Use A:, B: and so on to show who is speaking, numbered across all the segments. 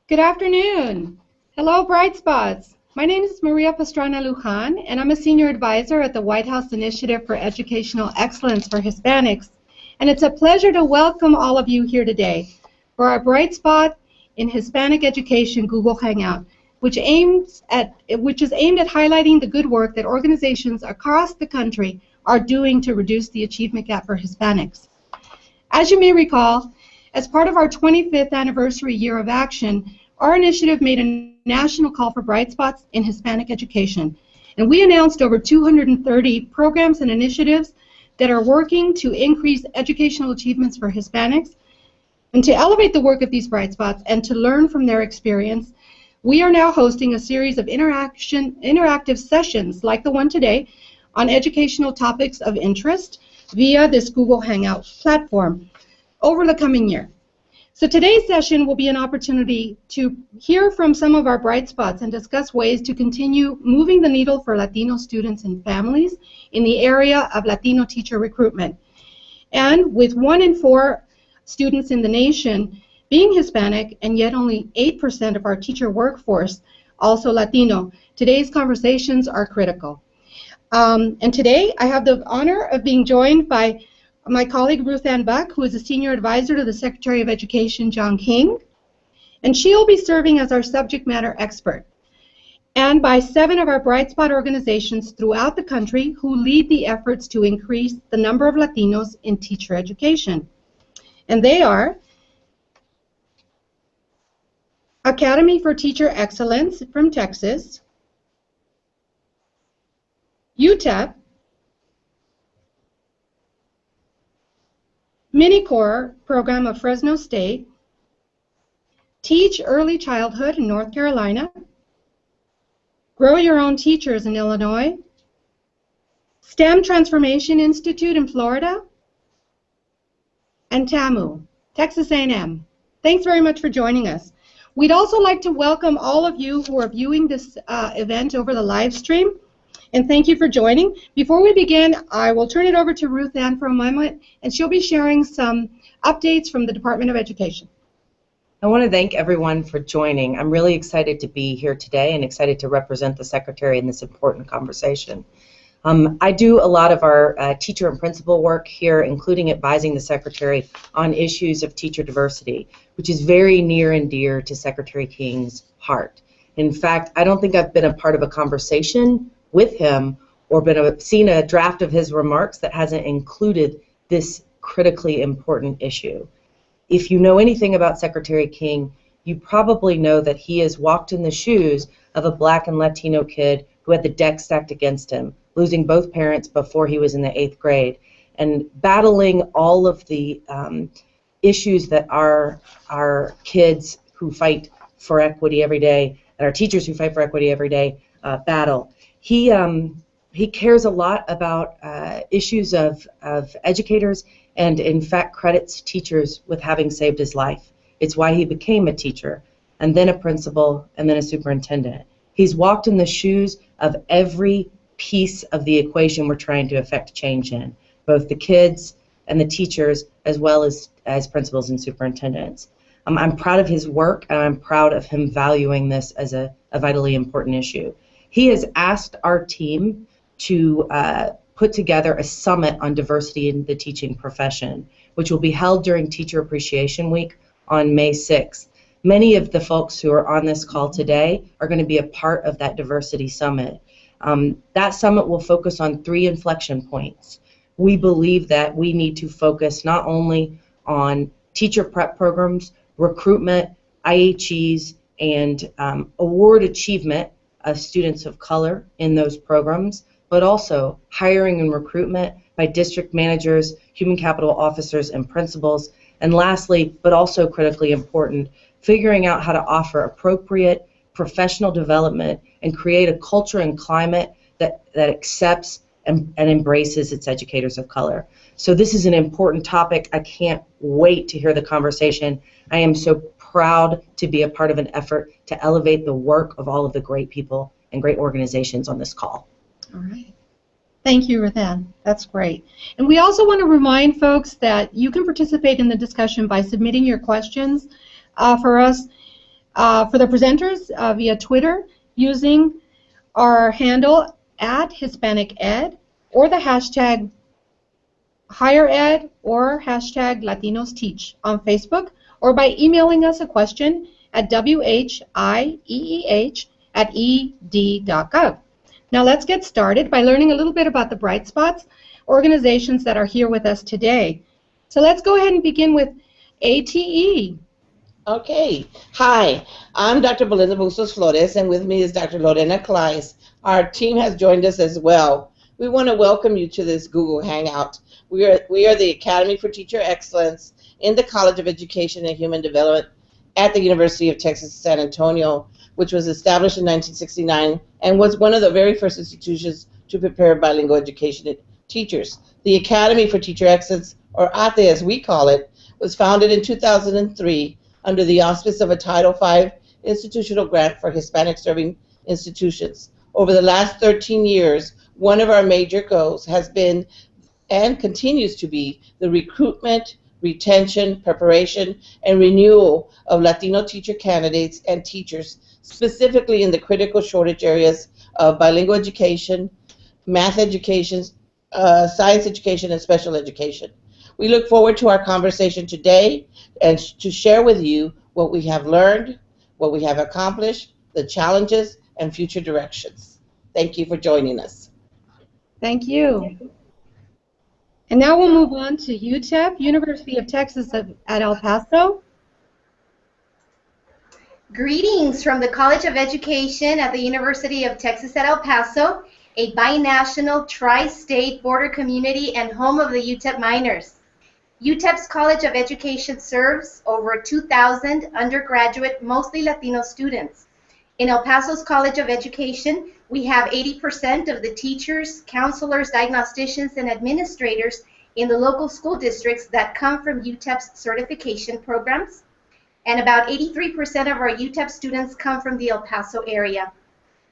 A: Good afternoon. Hello, Bright Spots. My name is Maria Pastrana Lujan, and I'm a Senior Advisor at the White House Initiative for Educational Excellence for Hispanics. And it's a pleasure to welcome all of you here today for our Bright Spot in Hispanic Education Google Hangout, which is aimed at highlighting the good work that organizations across the country are doing to reduce the achievement gap for Hispanics. As you may recall, as part of our 25th anniversary year of action, our initiative made a national call for bright spots in Hispanic education. And we announced over 230 programs and initiatives that are working to increase educational achievements for Hispanics. And to elevate the work of these bright spots and to learn from their experience, we are now hosting a series of interactive sessions like the one today on educational topics of interest via this Google Hangout platform over the coming year. So today's session will be an opportunity to hear from some of our bright spots and discuss ways to continue moving the needle for Latino students and families in the area of Latino teacher recruitment. And with 1 in 4 students in the nation being Hispanic and yet only 8% of our teacher workforce also Latino, today's conversations are critical. And today I have the honor of being joined by my colleague Ruth Ann Buck, who is a Senior Advisor to the Secretary of Education, John King, and she'll be serving as our subject matter expert, and by 7 of our Bright Spot organizations throughout the country who lead the efforts to increase the number of Latinos in teacher education. And they are Academy for Teacher Excellence from Texas, UTEP, Mini-Core program of Fresno State, Teach Early Childhood in North Carolina, Grow Your Own Teachers in Illinois, STEM Transformation Institute in Florida, and TAMU, Texas A&M. Thanks very much for joining us. We'd also like to welcome all of you who are viewing this event over the live stream. And thank you for joining. Before we begin, I will turn it over to Ruth Ann for a moment, and she'll be sharing some updates from the Department of Education.
B: I want to thank everyone for joining. I'm really excited to be here today and excited to represent the Secretary in this important conversation. I do a lot of our teacher and principal work here, including advising the Secretary on issues of teacher diversity, which is very near and dear to Secretary King's heart. In fact, I don't think I've been a part of a conversation with him or seen a draft of his remarks that hasn't included this critically important issue. If you know anything about Secretary King, you probably know that he has walked in the shoes of a Black and Latino kid who had the deck stacked against him, losing both parents before he was in the 8th grade, and battling all of the issues that our kids who fight for equity every day and our teachers who fight for equity every day battle. He cares a lot about issues of educators and, in fact, credits teachers with having saved his life. It's why he became a teacher and then a principal and then a superintendent. He's walked in the shoes of every piece of the equation we're trying to affect change in, both the kids and the teachers as well as principals and superintendents. I'm proud of his work, and I'm proud of him valuing this as a vitally important issue. He has asked our team to put together a summit on diversity in the teaching profession, which will be held during Teacher Appreciation Week on May 6th. Many of the folks who are on this call today are going to be a part of that diversity summit. That summit will focus on 3 inflection points. We believe that we need to focus not only on teacher prep programs, recruitment, IHEs, and award achievement of students of color in those programs, but also hiring and recruitment by district managers, human capital officers, and principals. And lastly, but also critically important, figuring out how to offer appropriate professional development and create a culture and climate that accepts and embraces its educators of color. So this is an important topic. I can't wait to hear the conversation. I am so proud to be a part of an effort to elevate the work of all of the great people and great organizations on this call.
A: All right. Thank you, Ruth Ann. That's great. And we also want to remind folks that you can participate in the discussion by submitting your questions for us for the presenters via Twitter using our handle at Hispanic Ed or the hashtag Higher Ed or hashtag Latinos Teach on Facebook, or by emailing us a question at whieeh@ed.gov. Now let's get started by learning a little bit about the Bright Spots organizations that are here with us today. So let's go ahead and begin with ATE.
C: Okay. Hi, I'm Dr. Belinda Bustos Flores, and with me is Dr. Lorena Claes. Our team has joined us as well. We want to welcome you to this Google Hangout. We are the Academy for Teacher Excellence in the College of Education and Human Development at the University of Texas San Antonio, which was established in 1969 and was one of the very first institutions to prepare bilingual education teachers. The Academy for Teacher Excellence, or ATE as we call it, was founded in 2003 under the auspice of a Title V institutional grant for Hispanic-serving institutions. Over the last 13 years, one of our major goals has been and continues to be the recruitment, retention, preparation, and renewal of Latino teacher candidates and teachers, specifically in the critical shortage areas of bilingual education, math education, science education, and special education. We look forward to our conversation today and to share with you what we have learned, what we have accomplished, the challenges, and future directions. Thank you for joining us.
A: Thank you. And now we'll move on to UTEP, University of Texas at El Paso.
D: Greetings from the College of Education at the University of Texas at El Paso, a binational, tri-state border community and home of the UTEP minors. UTEP's College of Education serves over 2,000 undergraduate, mostly Latino students. In El Paso's College of Education, we have 80% of the teachers, counselors, diagnosticians, and administrators in the local school districts that come from UTEP's certification programs, and about 83% of our UTEP students come from the El Paso area.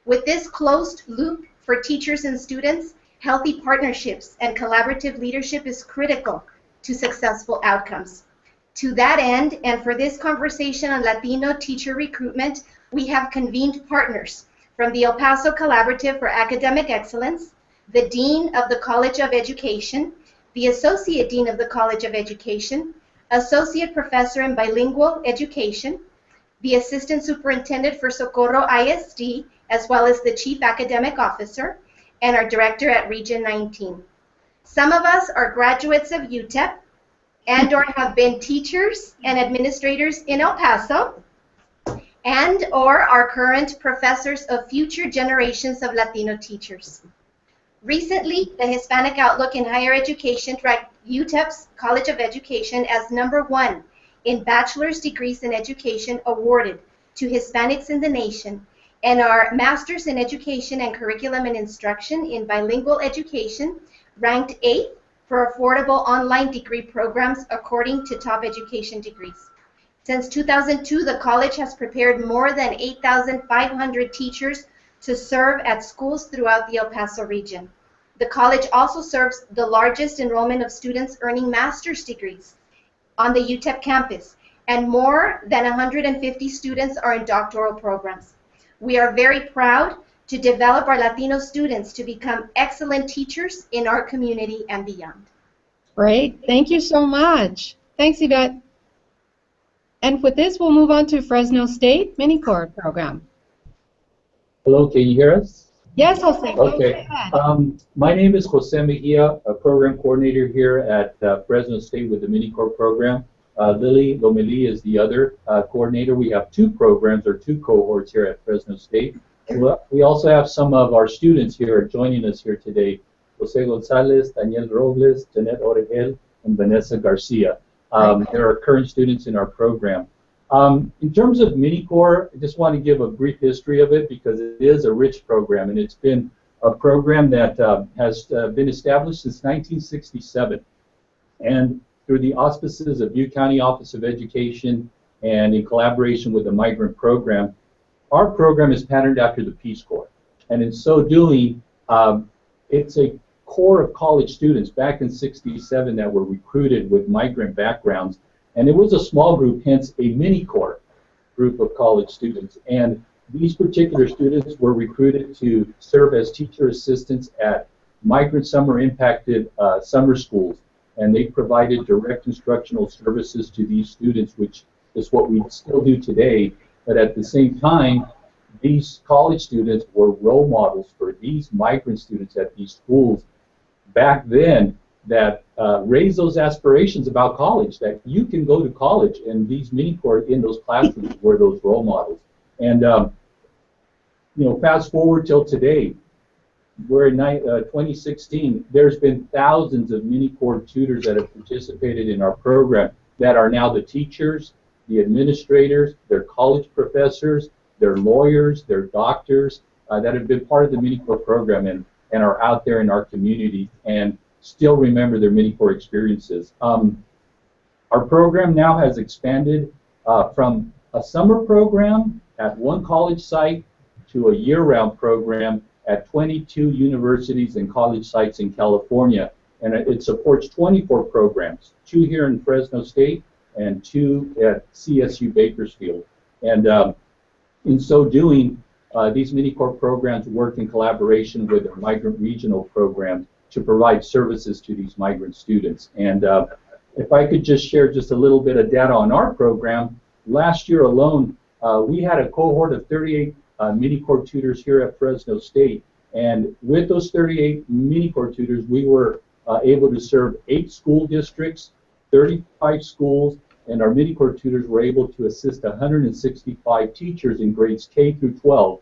D: With this closed loop for teachers and students, healthy partnerships and collaborative leadership is critical to successful outcomes. To that end, and for this conversation on Latino teacher recruitment, we have convened partners from the El Paso Collaborative for Academic Excellence, the Dean of the College of Education, the Associate Dean of the College of Education, Associate Professor in Bilingual Education, the Assistant Superintendent for Socorro ISD, as well as the Chief Academic Officer, and our Director at Region 19. Some of us are graduates of UTEP and or have been teachers and administrators in El Paso, and or are current professors of future generations of Latino teachers. Recently, the Hispanic Outlook in Higher Education ranked UTEP's College of Education as #1 in bachelor's degrees in education awarded to Hispanics in the nation, and our Masters in Education and Curriculum and Instruction in Bilingual Education ranked 8th for affordable online degree programs according to Top Education Degrees. Since 2002, the college has prepared more than 8,500 teachers to serve at schools throughout the El Paso region. The college also serves the largest enrollment of students earning master's degrees on the UTEP campus, and more than 150 students are in doctoral programs. We are very proud to develop our Latino students to become excellent teachers in our community and beyond.
A: Great. Thank you so much. Thanks, Yvette. And with this, we'll move on to Fresno State Mini-Core program.
E: Hello, can you hear us?
A: Yes, Jose.
E: Okay. My name is Jose Mejia, a program coordinator here at Fresno State with the Mini-Core program. Lily Lomelí is the other coordinator. We have 2 programs or 2 cohorts here at Fresno State. We also have some of our students here joining us here today. Jose Gonzalez, Daniel Robles, Janet Oregel, and Vanessa Garcia. There are current students in our program. In terms of Mini-Core, I just want to give a brief history of it because it is a rich program, and it's been a program that has been established since 1967. And through the auspices of Butte County Office of Education and in collaboration with the Migrant Program, our program is patterned after the Peace Corps. And in so doing, it's a core of college students back in '67 that were recruited with migrant backgrounds. And it was a small group, hence a mini-core. group of college students. And these particular students were recruited to serve as teacher assistants at migrant summer impacted summer schools. And they provided direct instructional services to these students, which is what we still do today. But at the same time, these college students were role models for these migrant students at these schools back then that raised those aspirations about college, that you can go to college, and these mini-core in those classrooms were those role models. And you know, fast forward till today, we're in 2016, there's been thousands of mini-core tutors that have participated in our program that are now the teachers, the administrators, they're college professors, they're lawyers, they're doctors that have been part of the mini-core program and are out there in our community and still remember their mini-core experiences. Our program now has expanded from a summer program at one college site to a year-round program at 22 universities and college sites in California. And it supports 24 programs, 2 here in Fresno State and 2 at CSU Bakersfield. And in so doing, these mini-core programs work in collaboration with our migrant regional programs to provide services to these migrant students. And if I could just share just a little bit of data on our program, last year alone, we had a cohort of 38 mini-core tutors here at Fresno State. And with those 38 mini-core tutors, we were able to serve 8 school districts, 35 schools, and our mini-core tutors were able to assist 165 teachers in grades K through 12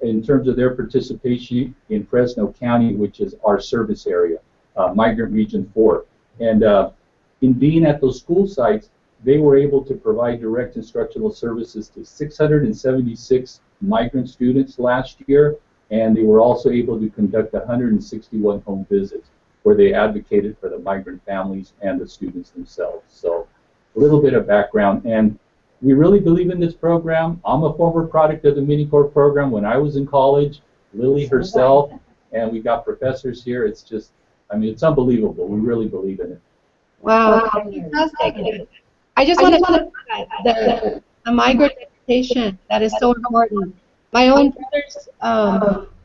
E: in terms of their participation in Fresno County, which is our service area, Migrant Region 4. And in being at those school sites, they were able to provide direct instructional services to 676 migrant students last year, and they were also able to conduct 161 home visits where they advocated for the migrant families and the students themselves. So a little bit of background, and we really believe in this program. I'm a former product of the mini-core program when I was in college, Lily herself, and we got professors here. It's just, I mean, it's unbelievable. We really believe in it.
A: Wow, fantastic. I just want to put that the migrant education, that is so important. My own brothers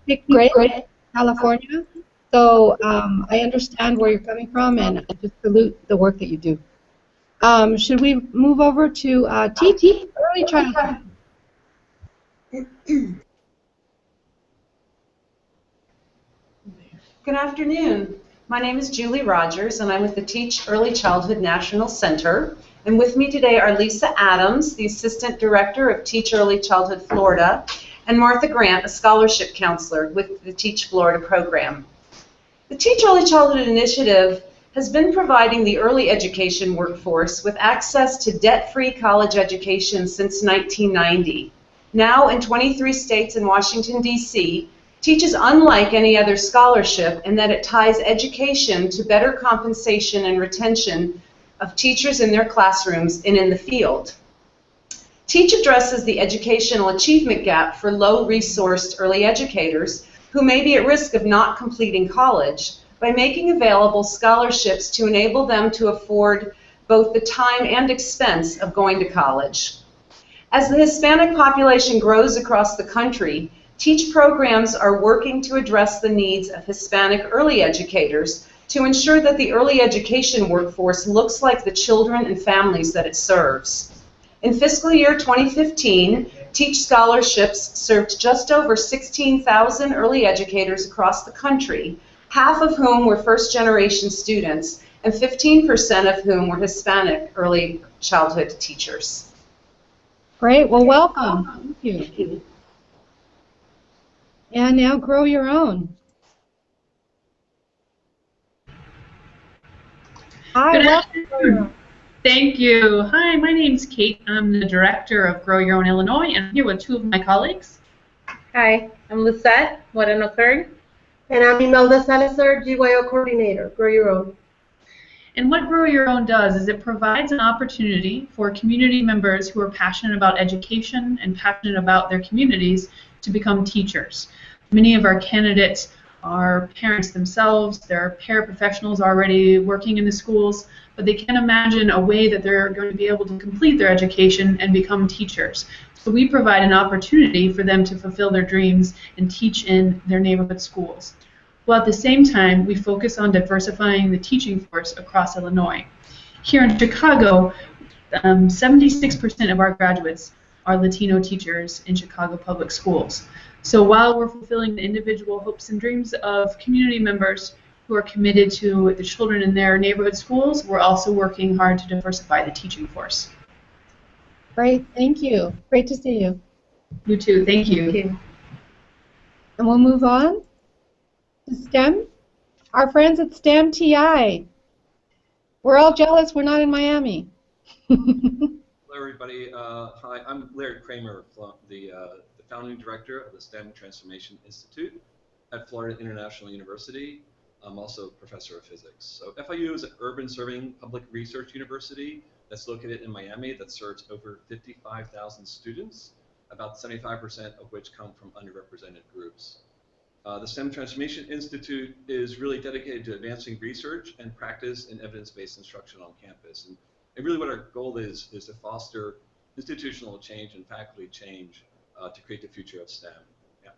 A: picked grade in California, so I understand where you're coming from, and I just salute the work that you do. Should we move over to TT, early childhood?
F: Good afternoon. My name is Julie Rogers, and I'm with the Teach Early Childhood National Center. And with me today are Lisa Adams, the Assistant Director of Teach Early Childhood Florida, and Martha Grant, a scholarship counselor with the Teach Florida program. The Teach Early Childhood Initiative has been providing the early education workforce with access to debt-free college education since 1990. Now, in 23 states and Washington, D.C., Teach is unlike any other scholarship in that it ties education to better compensation and retention of teachers in their classrooms and in the field. Teach addresses the educational achievement gap for low-resourced early educators who may be at risk of not completing college by making available scholarships to enable them to afford both the time and expense of going to college. As the Hispanic population grows across the country, Teach programs are working to address the needs of Hispanic early educators to ensure that the early education workforce looks like the children and families that it serves. In fiscal year 2015, Teach scholarships served just over 16,000 early educators across the country, half of whom were first-generation students, and 15% of whom were Hispanic early childhood teachers.
A: Great. Well, welcome. Thank you. And now grow your own. Hi,
G: Good
A: welcome.
G: afternoon. Thank you. Hi, my name's Kate. I'm the director of Grow Your Own Illinois, and I'm here with 2 of my colleagues.
H: Hi, I'm Lisette Moreno Third.
I: And I'm Imelda Salazar, GYO Coordinator, Grow Your Own.
G: And what Grow Your Own does is it provides an opportunity for community members who are passionate about education and passionate about their communities to become teachers. Many of our candidates are parents themselves, they're paraprofessionals already working in the schools, but they can't imagine a way that they're going to be able to complete their education and become teachers. So we provide an opportunity for them to fulfill their dreams and teach in their neighborhood schools. While at the same time, we focus on diversifying the teaching force across Illinois. Here in Chicago, 76% of our graduates are Latino teachers in Chicago public schools. So while we're fulfilling the individual hopes and dreams of community members who are committed to the children in their neighborhood schools, we're also working hard to diversify the teaching force.
A: Great, thank you. Great to see you.
G: You too, thank you.
A: Thank you. And we'll move on to STEM. Our friends at STEM TI. We're all jealous we're not in Miami.
J: Hello, everybody. Hi, I'm Larry Kramer, the founding director of the STEM Transformation Institute at Florida International University. I'm also a professor of physics. So FIU is an urban serving public research university that's located in Miami that serves over 55,000 students, about 75% of which come from underrepresented groups. The STEM Transformation Institute is really dedicated to advancing research and practice in evidence-based instruction on campus. And really what our goal is to foster institutional change and faculty change to create the future of STEM.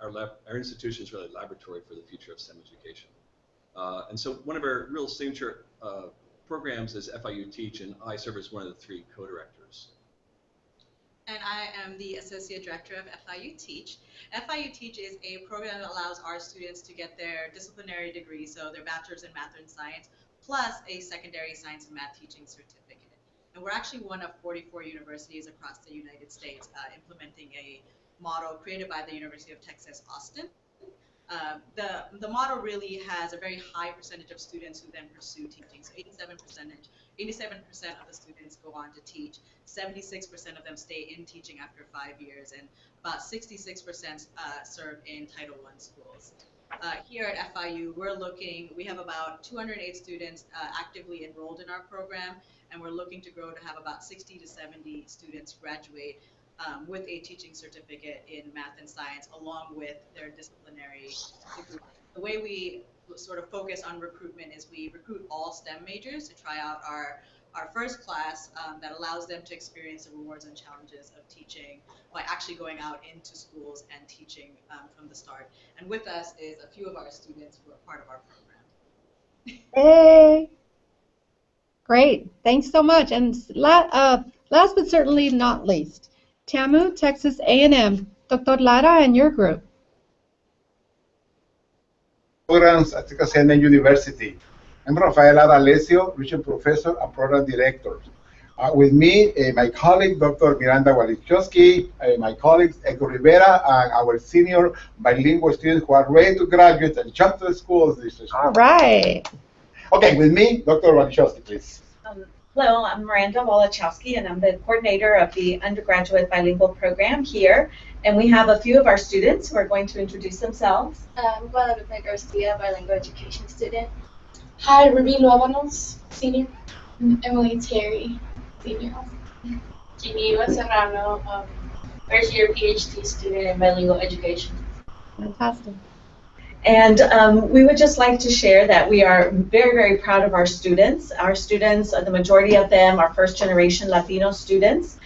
J: Our institution is really a laboratory for the future of STEM education. And so one of our real signature programs is FIU Teach, and I serve as one of the 3 co-directors.
K: And I am the Associate Director of FIU Teach. FIU Teach is a program that allows our students to get their disciplinary degree, so their bachelor's in math and science, plus a secondary science and math teaching certificate. And we're actually one of 44 universities across the United States implementing a model created by the University of Texas, Austin. The model really has a very high percentage of students who then pursue teaching. So 87% of the students go on to teach. 76% of them stay in teaching after 5 years, and about 66% serve in Title I schools. Here at FIU, we have about 208 students actively enrolled in our program, and we're looking to grow to have about 60 to 70 students graduate with a teaching certificate in math and science, along with their disciplinary degree. The way we sort of focus on recruitment is we recruit all STEM majors to try out our first class that allows them to experience the rewards and challenges of teaching by actually going out into schools and teaching from the start. And with us is a few of our students who are part of our program.
A: Hey! Great, thanks so much. And last but certainly not least, TAMU, Texas A&M. Dr. Lara and your group.
L: Programs at Texas A&M University. I'm Rafael Alessio, Regent Professor and Program Director. With me, my colleague, Dr. Miranda Walichowski, my colleagues, Eko Rivera, and our senior bilingual students who are ready to graduate and jump to the schools this year.
A: All right.
L: Okay, with me, Dr. Walichowski, please.
M: Hello, I'm Miranda Walichowski, and I'm the coordinator of the undergraduate bilingual program here. And we have a few of our students who are going to introduce themselves.
N: Guadalupe Garcia, bilingual education student. Hi, Ruby Luavanos, senior. Emily Terry, senior. Geneva Serrano, first year PhD student in bilingual education.
A: Fantastic.
M: And we would just like to share that we are very, very proud of our students. Our students, the majority of them are first-generation Latino students,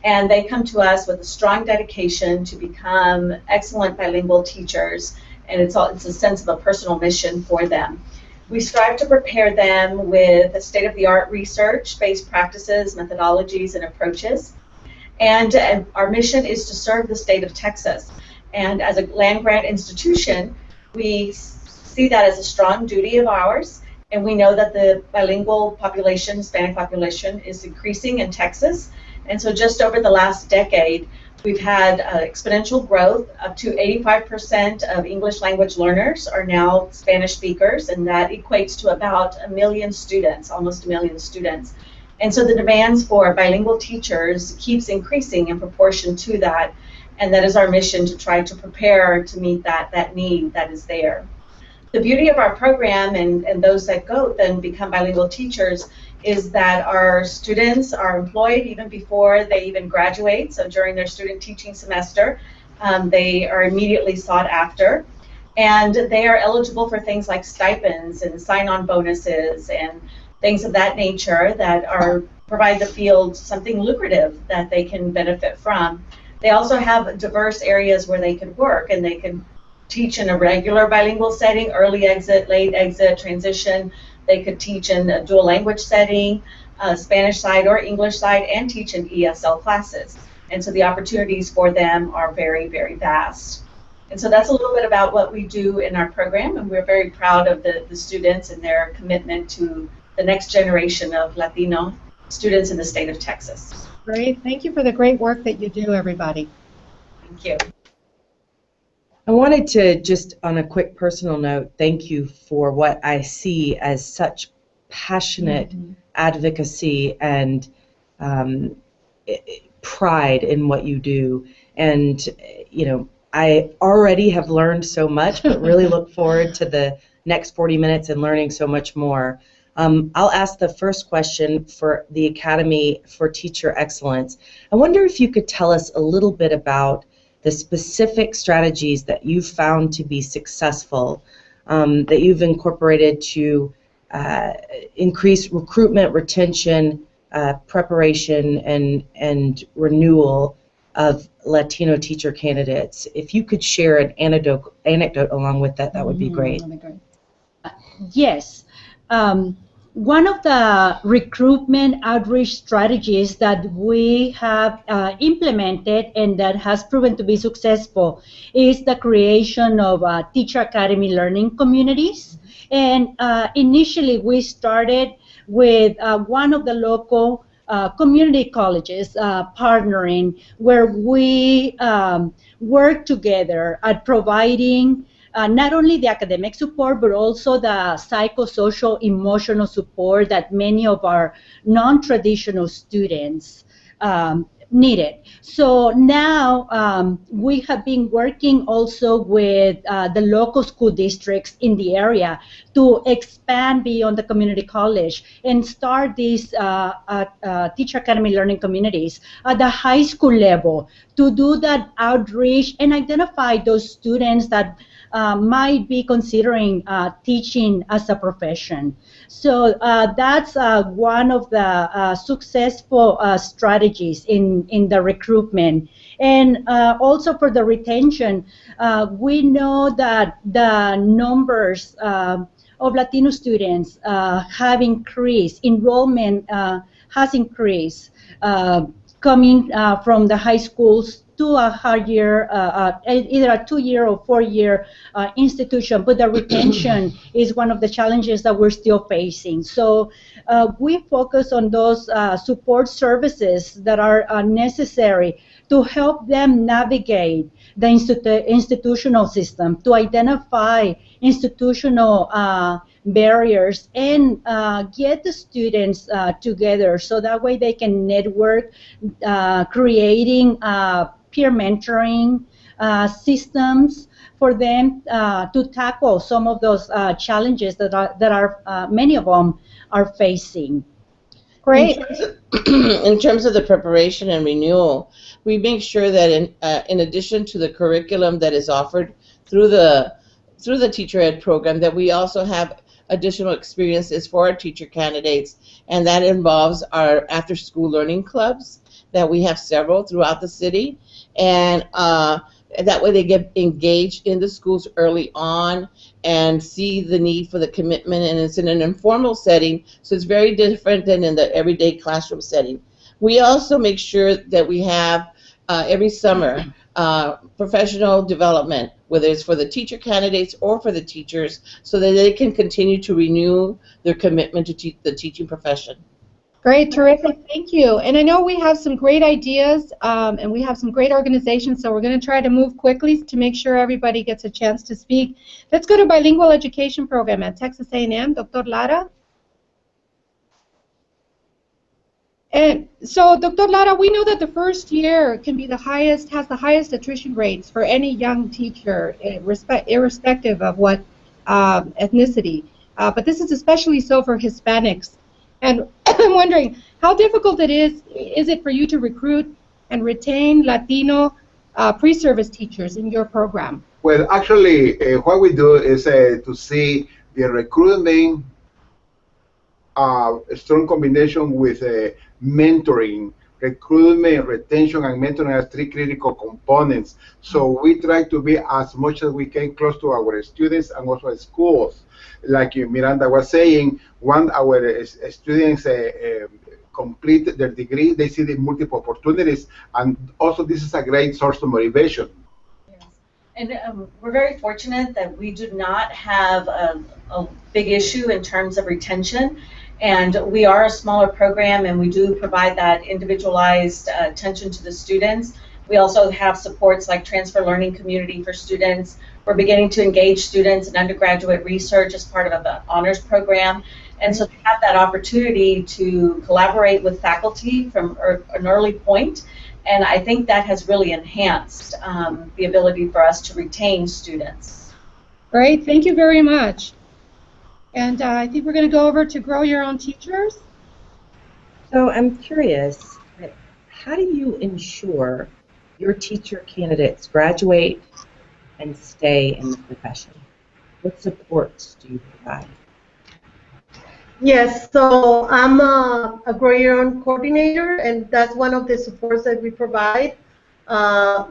M: and they come to us with a strong dedication to become excellent bilingual teachers, and it's a sense of a personal mission for them. We strive to prepare them with state-of-the-art research-based practices, methodologies, and approaches. And our mission is to serve the state of Texas. And as a land-grant institution, we see that as a strong duty of ours, and we know that the bilingual population, Hispanic population, is increasing in Texas. And so just over the last decade, we've had exponential growth. Up to 85% of English language learners are now Spanish speakers, and that equates to about 1 million students, almost 1 million students. And so the demands for bilingual teachers keeps increasing in proportion to that. And that is our mission, to try to prepare to meet that need that is there. The beauty of our program and those that go then become bilingual teachers is that our students are employed even before they even graduate. So during their student teaching semester, they are immediately sought after. And they are eligible for things like stipends and sign-on bonuses and things of that nature that provide the field something lucrative that they can benefit from. They also have diverse areas where they could work, and they could teach in a regular bilingual setting, early exit, late exit, transition. They could teach in a dual language setting, Spanish side or English side, and teach in ESL classes. And so the opportunities for them are very, very vast. And so that's a little bit about what we do in our program, and we're very proud of the students and their commitment to the next generation of Latino students in the state of Texas.
A: Great. Thank you for the great work that you do, everybody.
M: Thank you.
B: I wanted to just, on a quick personal note, thank you for what I see as such passionate advocacy and pride in what you do. And, you know, I already have learned so much, but really look forward to the next 40 minutes and learning so much more. I'll ask the first question for the Academy for Teacher Excellence. I wonder if you could tell us a little bit about the specific strategies that you've found to be successful, that you've incorporated to increase recruitment, retention, preparation, and renewal of Latino teacher candidates. If you could share an anecdote along with that, that would be great.
O: Yes. One of the recruitment outreach strategies that we have implemented and that has proven to be successful is the creation of Teacher Academy learning communities. And initially we started with one of the local community colleges partnering, where we work together at providing not only the academic support, but also the psychosocial, emotional support that many of our non-traditional students needed. So now we have been working also with the local school districts in the area to expand beyond the community college and start these Teacher Academy learning communities at the high school level to do that outreach and identify those students that might be considering teaching as a profession. So that's one of the successful strategies in the recruitment. And also for the retention, we know that the numbers of Latino students have increased, enrollment has increased, coming from the high schools to a higher, either a 2-year or 4-year institution, but the retention is one of the challenges that we're still facing. So we focus on those support services that are necessary to help them navigate the institutional system, to identify institutional barriers and get the students together so that way they can network, creating peer mentoring systems for them to tackle some of those challenges that are many of them are facing.
A: Great.
C: In terms of the preparation and renewal, we make sure that in addition to the curriculum that is offered through the teacher ed program, that we also have additional experiences for our teacher candidates, and that involves our after-school learning clubs that we have several throughout the city, and that way they get engaged in the schools early on and see the need for the commitment, and it's in an informal setting, so it's very different than in the everyday classroom setting. We also make sure that we have every summer professional development, whether it's for the teacher candidates or for the teachers, so that they can continue to renew their commitment to the teaching profession.
A: Great, terrific, thank you. And I know we have some great ideas and we have some great organizations, so we're going to try to move quickly to make sure everybody gets a chance to speak. Let's go to bilingual education program at Texas A&M, Dr. Lara. And so, Dr. Lara, we know that the first year can be has the highest attrition rates for any young teacher, irrespective of what ethnicity. But this is especially so for Hispanics. And I'm wondering how difficult is it for you to recruit and retain Latino pre-service teachers in your program?
L: Well, actually, what we do is to see the recruitment a strong combination with mentoring. Recruitment, retention, and mentoring are three critical components. So we try to be as much as we can close to our students and also schools. Like Miranda was saying, when our students complete their degree, they see the multiple opportunities, and also this is a great source of motivation.
M: And we're very fortunate that we do not have a big issue in terms of retention. And we are a smaller program, and we do provide that individualized attention to the students. We also have supports like transfer learning community for students. We're beginning to engage students in undergraduate research as part of the honors program. And so they have that opportunity to collaborate with faculty from an early point. And I think that has really enhanced the ability for us to retain students.
A: Great, thank you very much. And I think we're going to go over to Grow Your Own Teachers.
B: So I'm curious, how do you ensure your teacher candidates graduate and stay in the profession? What supports do you provide?
I: Yes, so I'm a Grow Your Own coordinator, and that's one of the supports that we provide.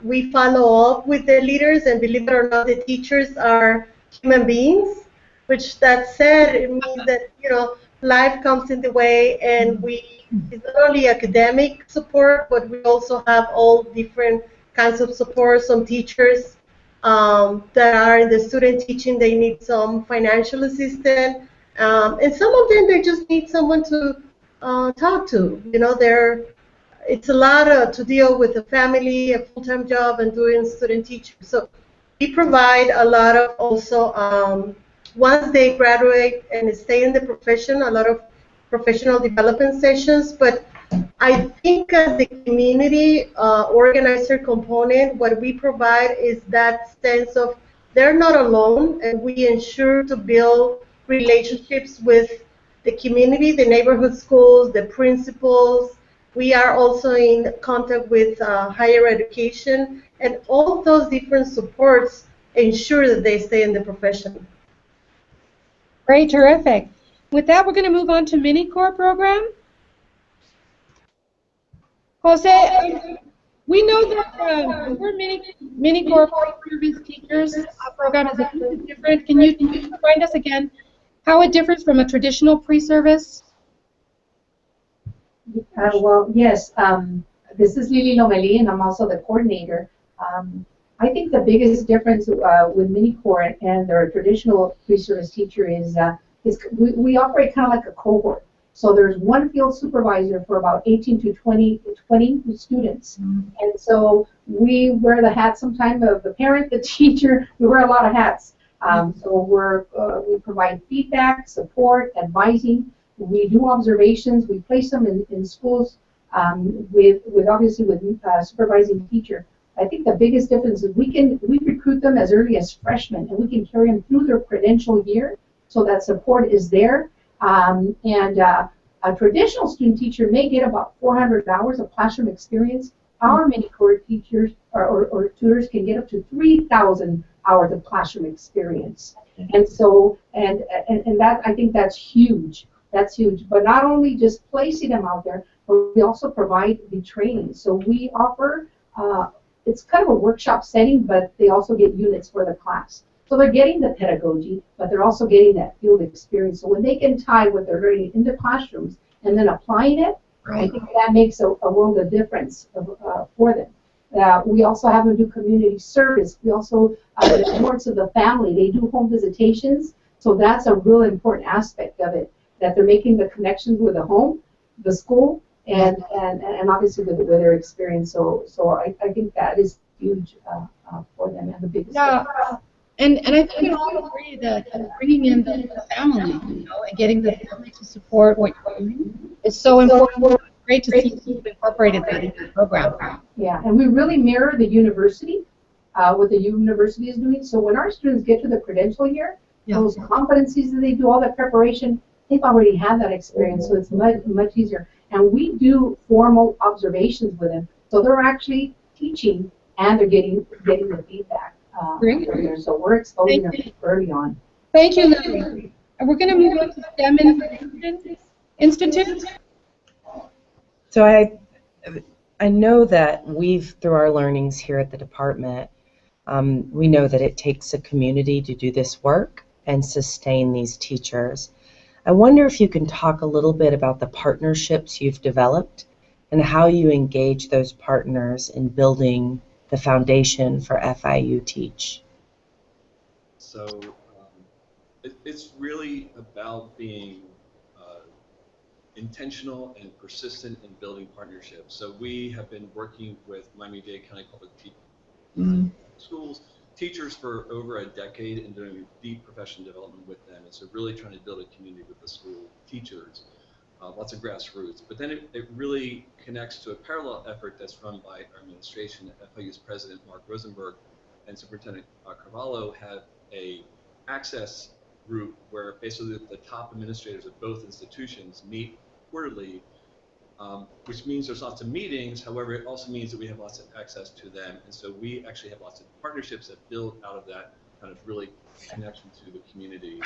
I: We follow up with the leaders, and believe it or not, the teachers are human beings, which that said, it means that, you know, life comes in the way, and it's not only academic support, but we also have all different kinds of support. Some teachers that are in the student teaching, they need some financial assistance. And some of them, they just need someone to talk to. You know, it's a lot to deal with a family, a full-time job, and doing student teaching. So we provide a lot of also, once they graduate and stay in the profession, a lot of professional development sessions. But I think as the community organizer component, what we provide is that sense of they're not alone, and we ensure to build relationships with the community, the neighborhood schools, the principals. We are also in contact with higher education, and all those different supports ensure that they stay in the profession.
A: Great, terrific. With that, we're going to move on to mini-core program. Jose, we know that we're mini-core service teachers program is a little bit different. Can you remind us again how it differs from a traditional pre-service?
P: Well, yes. This is Lily Lomelí, and I'm also the coordinator. I think the biggest difference with mini-core and their traditional pre-service teacher is we operate kind of like a cohort. So there's one field supervisor for about 18 to 20 students. Mm-hmm. And so we wear the hat sometimes of the parent, the teacher. We wear a lot of hats. So we provide feedback, support, advising. We do observations. We place them in schools with obviously with supervising teacher. I think the biggest difference is we recruit them as early as freshmen, and we can carry them through their credential year, so that support is there. A traditional student teacher may get about 400 hours of classroom experience. Our mini-core teachers or tutors can get up to 3,000 hours of classroom experience. And so, and that, I think that's huge. That's huge. But not only just placing them out there, but we also provide the training. So we offer, it's kind of a workshop setting, but they also get units for the class. So they're getting the pedagogy, but they're also getting that field experience. So when they can tie what they're learning into classrooms and then applying it, right, I think that makes a world of difference for them. We also have them do community service. We also support to the family. They do home visitations. So that's a real important aspect of it, that they're making the connections with the home, the school, and obviously with their experience. So I think that is huge for them and the biggest difference.
A: And I think we all agree that bringing in the family, you know, and getting the family to support what you're doing is so important. It's great to see you've incorporated that into the program.
P: Yeah, and we really mirror the university, what the university is doing. So when our students get to the credential year, those competencies that they do, all that preparation, they've already had that experience, so it's much easier. And we do formal observations with them, so they're actually teaching and they're getting the feedback. So we're exposing them early on.
A: Thank you, Lily. And we're going to move on to STEM information. Institute?
B: So I know that through our learnings here at the department, we know that it takes a community to do this work and sustain these teachers. I wonder if you can talk a little bit about the partnerships you've developed and how you engage those partners in building the foundation for FIU Teach.
J: So it's really about being intentional and persistent in building partnerships. So we have been working with Miami-Dade County Public Schools teachers for over a decade and doing deep professional development with them. And so really trying to build a community with the school teachers, lots of grassroots. But then it really connects to a parallel effort that's run by our administration. FIU's president, Mark Rosenberg, and Superintendent Carvalho have a access group where basically the top administrators of both institutions meet quarterly, which means there's lots of meetings. However, it also means that we have lots of access to them. And so we actually have lots of partnerships that build out of that kind of really connection to the community,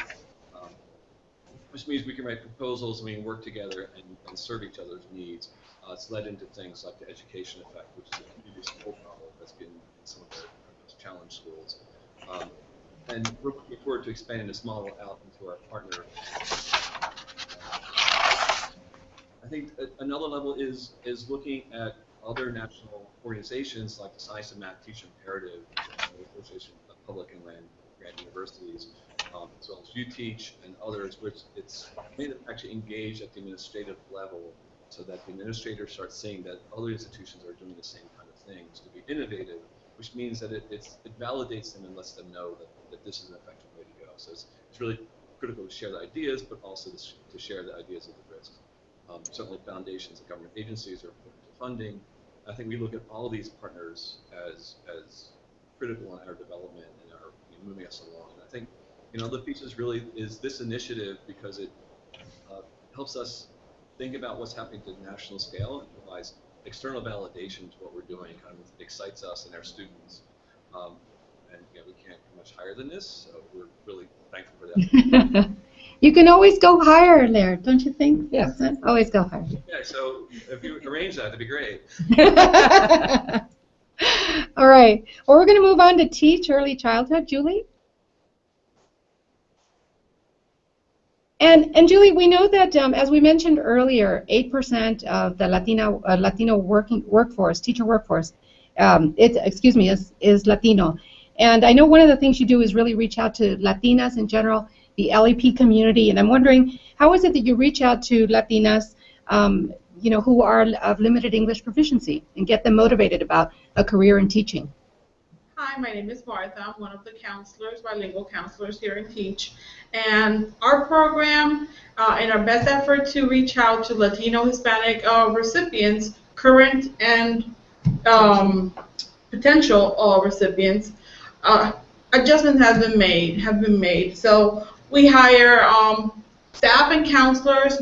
J: which means we can write proposals and we can work together and serve each other's needs. It's led into things like the education effect, which is a community school model that's been in some of the challenge schools. And we're looking forward to expanding this model out into our partner. I think another level is looking at other national organizations like the Science and Math Teacher Imperative, the Association of Public and Land Grant Universities, as well as UTEP and others, which it's made them actually engage at the administrative level so that the administrators start seeing that other institutions are doing the same kind of things to be innovative, which means that it validates them and lets them know that this is an effective way to go. So it's really critical to share the ideas, but also to share the ideas of the risks. Certainly foundations and government agencies are put into funding. I think we look at all these partners as critical in our development and are moving us along. And I think the pieces really is this initiative because it helps us think about what's happening to the national scale and provides external validation to what we're doing. Kind of excites us and our students. And we can't go much higher than this, so we're really thankful for that.
A: You can always go higher, Laird, don't you think?
B: Yes.
A: Always go higher.
J: Yeah, so if you arrange that, that'd be great.
A: All right. Well, we're going to move on to Teach Early Childhood. Julie? And Julie, we know that, as we mentioned earlier, 8% of the Latino workforce, teacher workforce, is Latino. And I know one of the things you do is really reach out to Latinas in general, the LEP community, and I'm wondering, how is it that you reach out to Latinas, who are of limited English proficiency and get them motivated about a career in teaching?
H: Hi, my name is Martha. I'm one of the counselors, bilingual counselors here in Teach. And our program, in our best effort to reach out to Latino Hispanic recipients, current and potential recipients, adjustments have been made. So we hire staff and counselors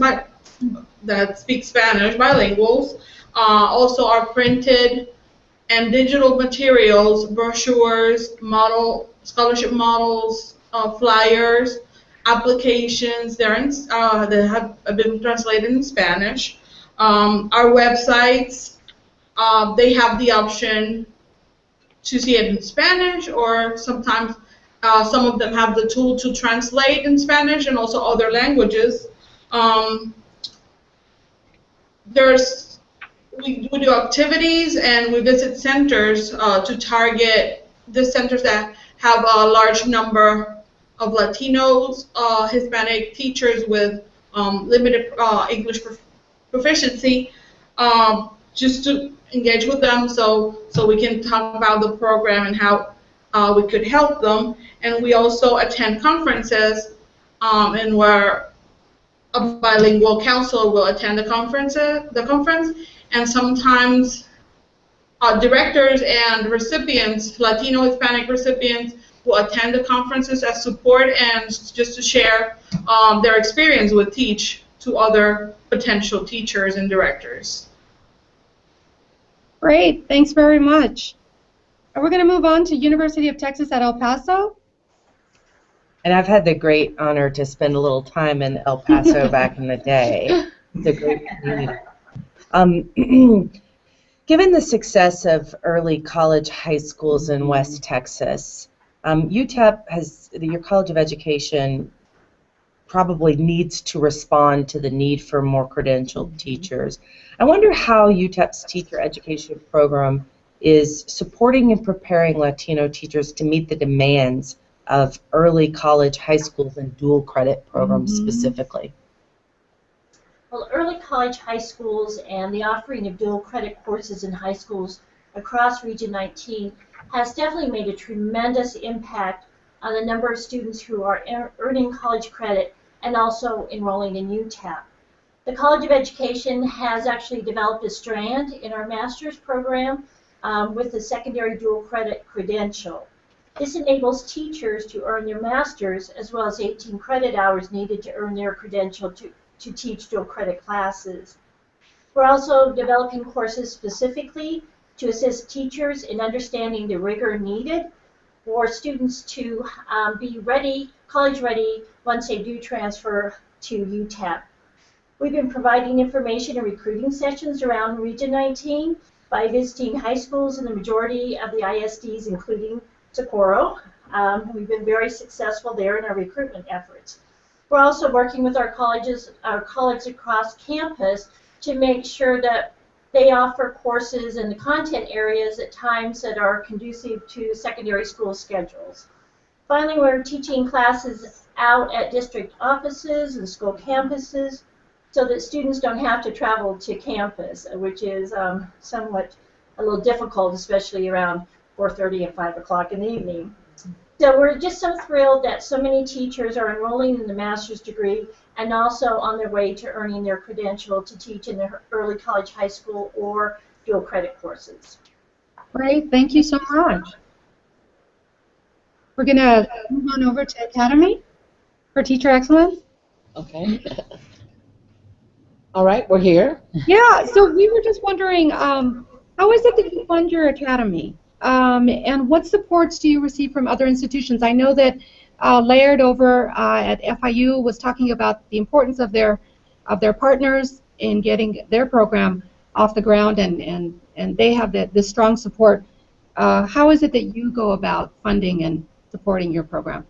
H: that speak Spanish, bilinguals. Also our printed and digital materials, brochures, scholarship models, flyers, applications, that have been translated in Spanish. Our websites, they have the option to see it in Spanish, or sometimes some of them have the tool to translate in Spanish and also other languages. We do activities and we visit centers to target the centers that have a large number of Latinos, Hispanic teachers with limited English proficiency, just to engage with them so we can talk about the program and how we could help them. And we also attend conferences and where a bilingual counselor will attend the conference, and sometimes directors and recipients, Latino Hispanic recipients, will attend the conferences as support and just to share their experience with Teach to other potential teachers and directors.
A: Great, thanks very much. And we're going to move on to University of Texas at El Paso.
B: And I've had the great honor to spend a little time in El Paso back in the day. It's a great community. Given the success of early college high schools in West Texas, UTEP your College of Education probably needs to respond to the need for more credentialed teachers. I wonder how UTEP's teacher education program is supporting and preparing Latino teachers to meet the demands of early college, high schools, and dual credit programs specifically.
Q: Well, early college high schools and the offering of dual credit courses in high schools across Region 19 has definitely made a tremendous impact on the number of students who are earning college credit and also enrolling in UTEP. The College of Education has actually developed a strand in our master's program with the secondary dual credit credential. This enables teachers to earn their master's as well as 18 credit hours needed to earn their credential to teach dual credit classes. We're also developing courses specifically to assist teachers in understanding the rigor needed for students to be ready, college ready, once they do transfer to UTEP. We've been providing information and recruiting sessions around Region 19 by visiting high schools in the majority of the ISDs, including Socorro. We've been very successful there in our recruitment efforts. We're also working with our colleagues across campus to make sure that they offer courses in the content areas at times that are conducive to secondary school schedules. Finally, we're teaching classes out at district offices and school campuses so that students don't have to travel to campus, which is somewhat a little difficult, especially around 4:30 and 5 o'clock in the evening. So we're just so thrilled that so many teachers are enrolling in the master's degree and also on their way to earning their credential to teach in their early college, high school, or dual credit courses.
A: Great, thank you so much. We're going to move on over to Academy for Teacher Excellence.
C: Okay. All right, we're here.
A: Yeah, so we were just wondering, how is it that you fund your Academy? And what supports do you receive from other institutions? I know that Laird over at FIU was talking about the importance of their partners in getting their program off the ground, and they have this strong support. How is it that you go about funding and supporting your program?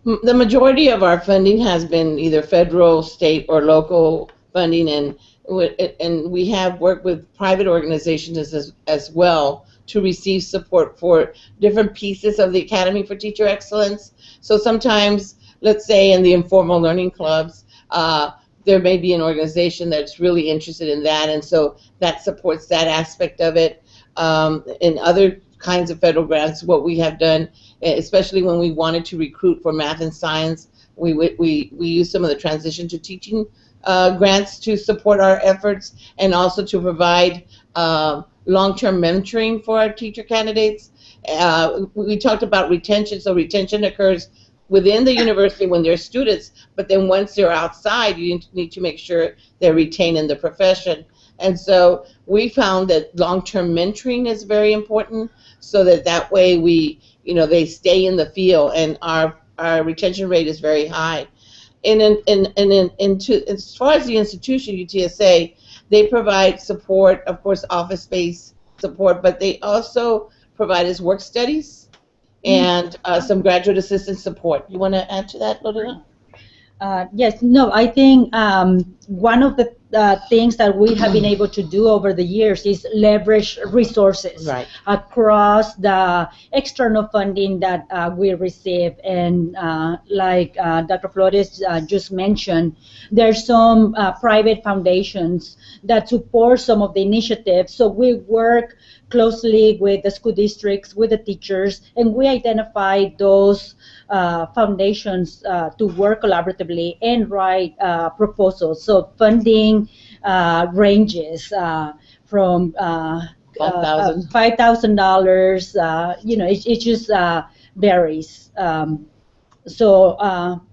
C: The majority of our funding has been either federal, state, or local funding, and we have worked with private organizations as well to receive support for different pieces of the Academy for Teacher Excellence. So sometimes, let's say in the informal learning clubs, there may be an organization that's really interested in that, and so that supports that aspect of it. In other kinds of federal grants, what we have done, especially when we wanted to recruit for math and science, we use some of the transition to teaching grants to support our efforts, and also to provide long-term mentoring for our teacher candidates. We talked about retention, so retention occurs within the university when they're students, but then once they're outside, you need to make sure they're retained in the profession. And so we found that long-term mentoring is very important, so that way they stay in the field, and our retention rate is very high. And as far as the institution, UTSA, they provide support, of course, office-based support, but they also provide us work studies and some graduate assistant support. You want to add to that, Lorena?
O: Yes, no, I think one of the things that we have been able to do over the years is leverage resources across the external funding that we receive. And like Dr. Flores just mentioned, there's some private foundations that support some of the initiatives. So we work closely with the school districts, with the teachers, and we identify those foundations to work collaboratively and write proposals. So funding ranges from $5,000. It just varies. So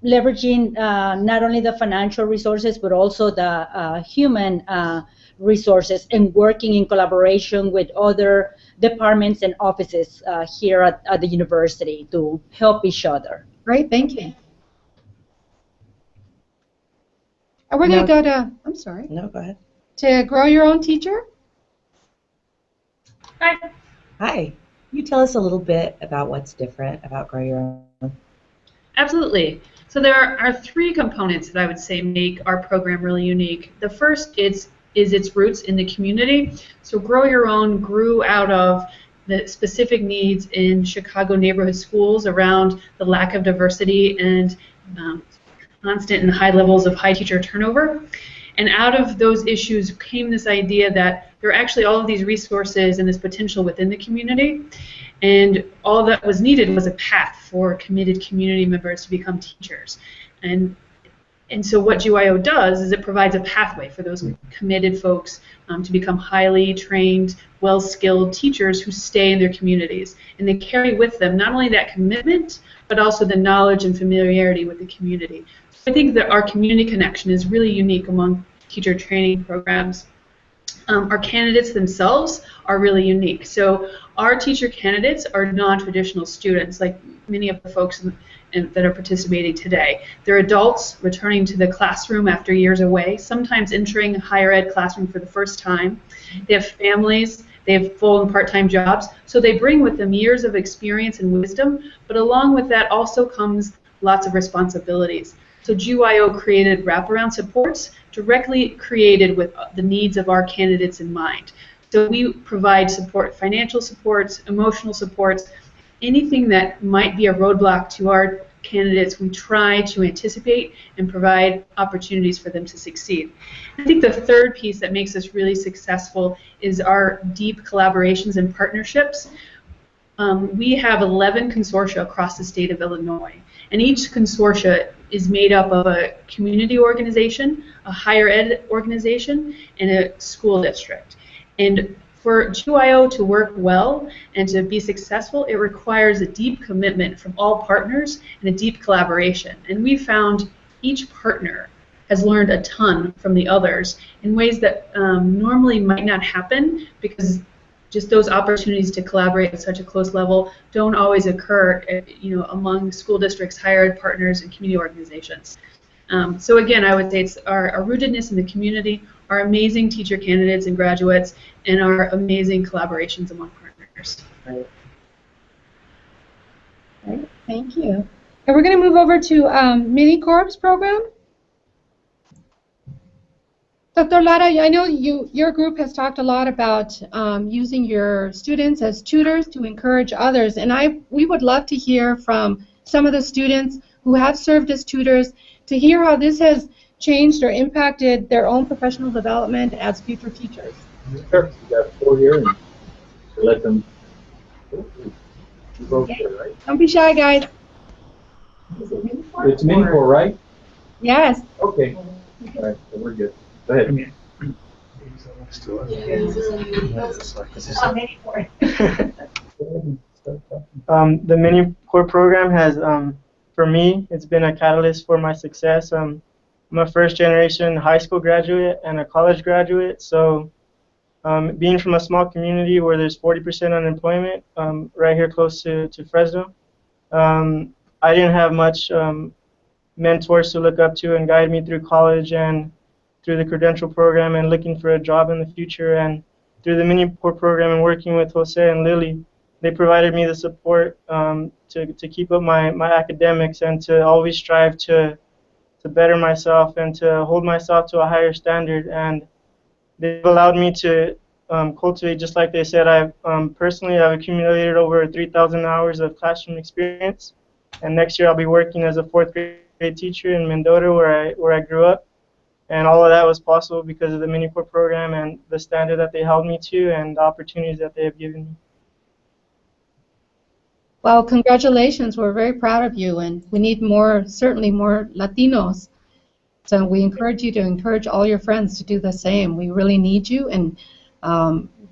O: leveraging not only the financial resources but also the human resources, and working in collaboration with other departments and offices here at the university to help each other.
A: Great, thank you. And we're going to go to, I'm sorry.
B: No, go ahead.
A: To Grow Your Own Teacher.
G: Hi.
B: Hi. Can you tell us a little bit about what's different about Grow Your Own?
G: Absolutely. So there are three components that I would say make our program really unique. The first is its roots in the community. So Grow Your Own grew out of the specific needs in Chicago neighborhood schools around the lack of diversity and constant and high levels of high teacher turnover. And out of those issues came this idea that there are actually all of these resources and this potential within the community. And all that was needed was a path for committed community members to become teachers. And so what GYO does is it provides a pathway for those committed folks to become highly trained, well-skilled teachers who stay in their communities. And they carry with them not only that commitment, but also the knowledge and familiarity with the community. So I think that our community connection is really unique among teacher training programs. Our candidates themselves are really unique. So our teacher candidates are non-traditional students, like many of the folks that are participating today. They're adults returning to the classroom after years away, sometimes entering a higher ed classroom for the first time. They have families, they have full and part-time jobs, so they bring with them years of experience and wisdom, but along with that also comes lots of responsibilities. So GYO created wraparound supports directly created with the needs of our candidates in mind. So we provide support, financial supports, emotional supports, anything that might be a roadblock to our candidates, we try to anticipate and provide opportunities for them to succeed. I think the third piece that makes us really successful is our deep collaborations and partnerships. We have 11 consortia across the state of Illinois, and each consortia is made up of a community organization, a higher ed organization, and a school district. And for GYO to work well and to be successful, it requires a deep commitment from all partners and a deep collaboration. And we found each partner has learned a ton from the others in ways that normally might not happen, because just those opportunities to collaborate at such a close level don't always occur, among school districts, higher ed partners, and community organizations. So again, I would say it's our rootedness in the community, our amazing teacher candidates and graduates, and our amazing collaborations among partners.
A: Right. Right. Thank you. And we're going to move over to Mini Corps program. Dr. Lara, I know your group has talked a lot about using your students as tutors to encourage others, and we would love to hear from some of the students who have served as tutors to hear how this has changed or impacted their own professional development as future teachers.
E: Sure. You got 4 here, and let them go there, right?
A: Don't be shy, guys.
E: Is it It's Mini Corps, right?
A: Yes.
E: Okay. All right, so we're good. Go ahead.
R: The Mini Corps program has, for me, it's been a catalyst for my success. I'm a first-generation high school graduate and a college graduate, so being from a small community where there's 40% unemployment, right here close to Fresno, I didn't have much mentors to look up to and guide me through college and through the credential program and looking for a job in the future. And through the Mini Corps program and working with Jose and Lily, they provided me the support to keep up my academics and to always strive to better myself and to hold myself to a higher standard. And they've allowed me to cultivate, just like they said. I've accumulated over 3,000 hours of classroom experience, and next year I'll be working as a 4th grade teacher in Mendota, where I grew up. And all of that was possible because of the Mini Corps program and the standard that they held me to and the opportunities that they have given me.
A: Well, congratulations. We're very proud of you, and we need certainly more Latinos. So we encourage you to encourage all your friends to do the same. We really need you, and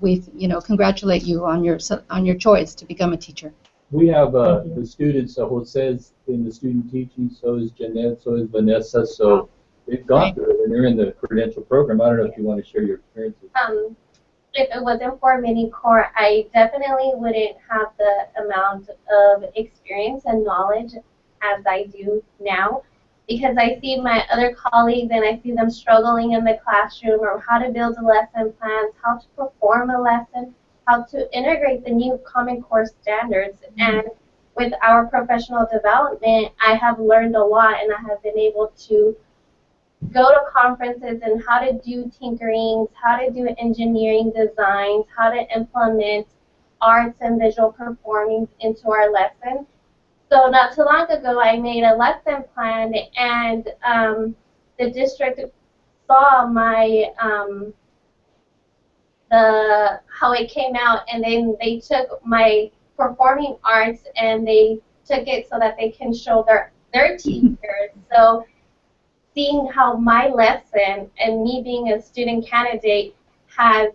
A: we congratulate you on your choice to become a teacher.
E: We have the students, Jose's in the student teaching, so is Jeanette, so is Vanessa, so they've gone through it, and they're in the credential program. I don't know if you want to share your experiences.
S: If it wasn't for Mini Corps, I definitely wouldn't have the amount of experience and knowledge as I do now. because I see my other colleagues and I see them struggling in the classroom, or how to build lesson plans, how to perform a lesson, how to integrate the new Common Core standards. And with our professional development, I have learned a lot, and I have been able to go to conferences and how to do tinkerings, how to do engineering designs, how to implement arts and visual performing into our lessons. So not too long ago, I made a lesson plan, and the district saw my how it came out, and then they took my performing arts and they took it so that they can show their teachers. So seeing how my lesson and me being a student candidate has,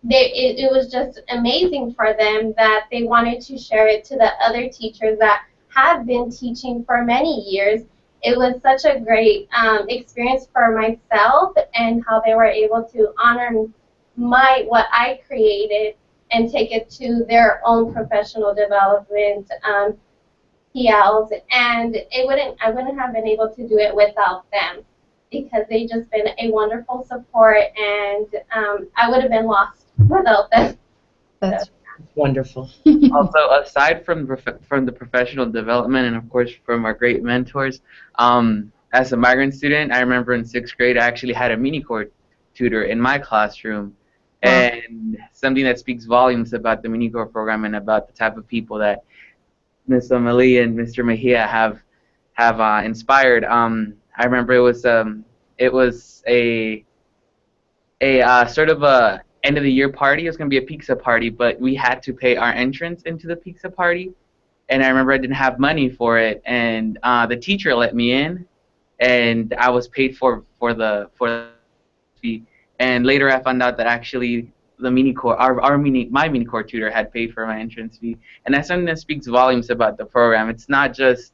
S: it was just amazing for them that they wanted to share it to the other teachers that have been teaching for many years. It was such a great experience for myself, and how they were able to honor what I created and take it to their own professional development PLs, and I wouldn't have been able to do it without them, because they just been a wonderful support, and I would have been lost without them.
B: That's wonderful.
T: Also, aside from the professional development, and of course from our great mentors, as a migrant student, I remember in 6th grade I actually had a mini core tutor in my classroom, and something that speaks volumes about the mini core program and about the type of people that Ms. O'Malley and Mr. Mejia have inspired. I remember it was a sort of a end of the year party. It was gonna be a pizza party, but we had to pay our entrance into the pizza party, and I remember I didn't have money for it, and the teacher let me in, and I was paid for the fee. And later I found out that actually the mini core, my mini core tutor had paid for my entrance fee, and that's something that speaks volumes about the program. It's not just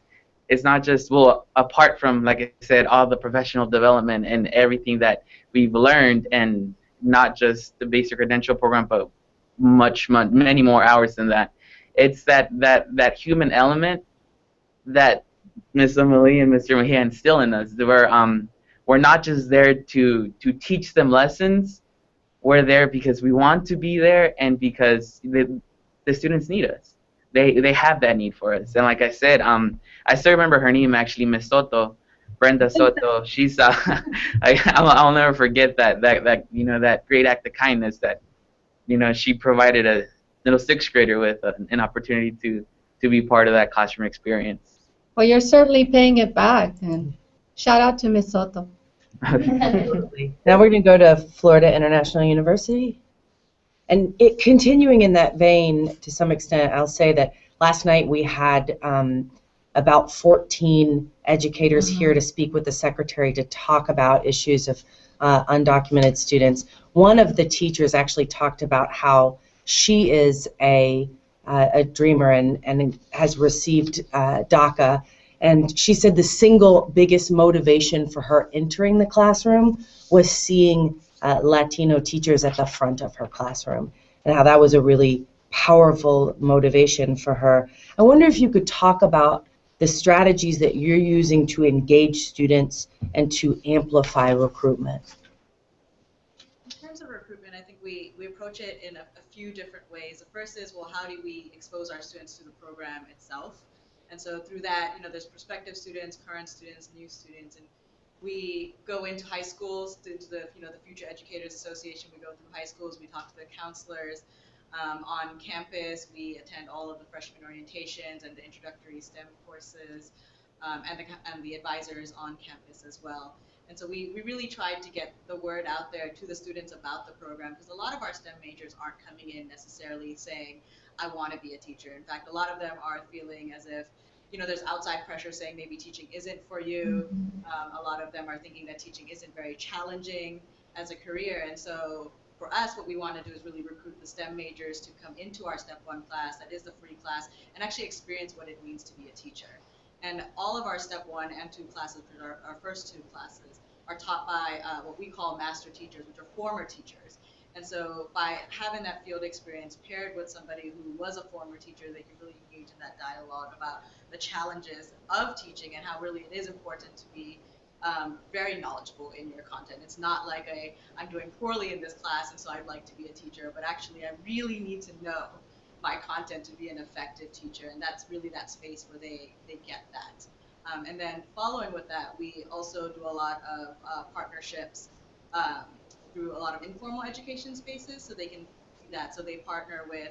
T: well, apart from, like I said, all the professional development and everything that we've learned, and not just the basic credential program, but many more hours than that. It's that human element that Ms. Emily and Mr. Mejia instill in us. We're not just there to teach them lessons. We're there because we want to be there, and because the students need us. They have that need for us. And like I said, I still remember her name, actually, Ms. Soto, Brenda Soto. She's I'll never forget that great act of kindness that she provided a little 6th grader with an opportunity to be part of that classroom experience.
A: Well, you're certainly paying it back, and shout out to Ms. Soto.
B: Now we're going to go to Florida International University. And continuing in that vein, to some extent, I'll say that last night we had about 14 educators here to speak with the secretary to talk about issues of undocumented students. One of the teachers actually talked about how she is a dreamer and has received DACA. And she said the single biggest motivation for her entering the classroom was seeing Latino teachers at the front of her classroom, and how that was a really powerful motivation for her. I wonder if you could talk about the strategies that you're using to engage students and to amplify recruitment.
K: In terms of recruitment, I think we approach it in a few different ways. The first is, well, how do we expose our students to the program itself? And so through that, there's prospective students, current students, new students, and we go into high schools, into the the Future Educators Association. We go through high schools, we talk to the counselors on campus. We attend all of the freshman orientations and the introductory STEM courses, and the advisors on campus as well. And so we really tried to get the word out there to the students about the program, because a lot of our STEM majors aren't coming in necessarily saying, I want to be a teacher. In fact, a lot of them are feeling as if, there's outside pressure saying maybe teaching isn't for you. A lot of them are thinking that teaching isn't very challenging as a career. And so for us, what we want to do is really recruit the STEM majors to come into our Step 1 class, that is the free class, and actually experience what it means to be a teacher. And all of our Step 1 and 2 classes, our first 2 classes, are taught by what we call master teachers, which are former teachers. And so by having that field experience paired with somebody who was a former teacher, they can really engage in that dialogue about the challenges of teaching and how really it is important to be very knowledgeable in your content. It's not like I'm doing poorly in this class and so I'd like to be a teacher, but actually I really need to know my content to be an effective teacher, and that's really that space where they get that. And then following with that, we also do a lot of partnerships through a lot of informal education spaces, so they can do that. So they partner with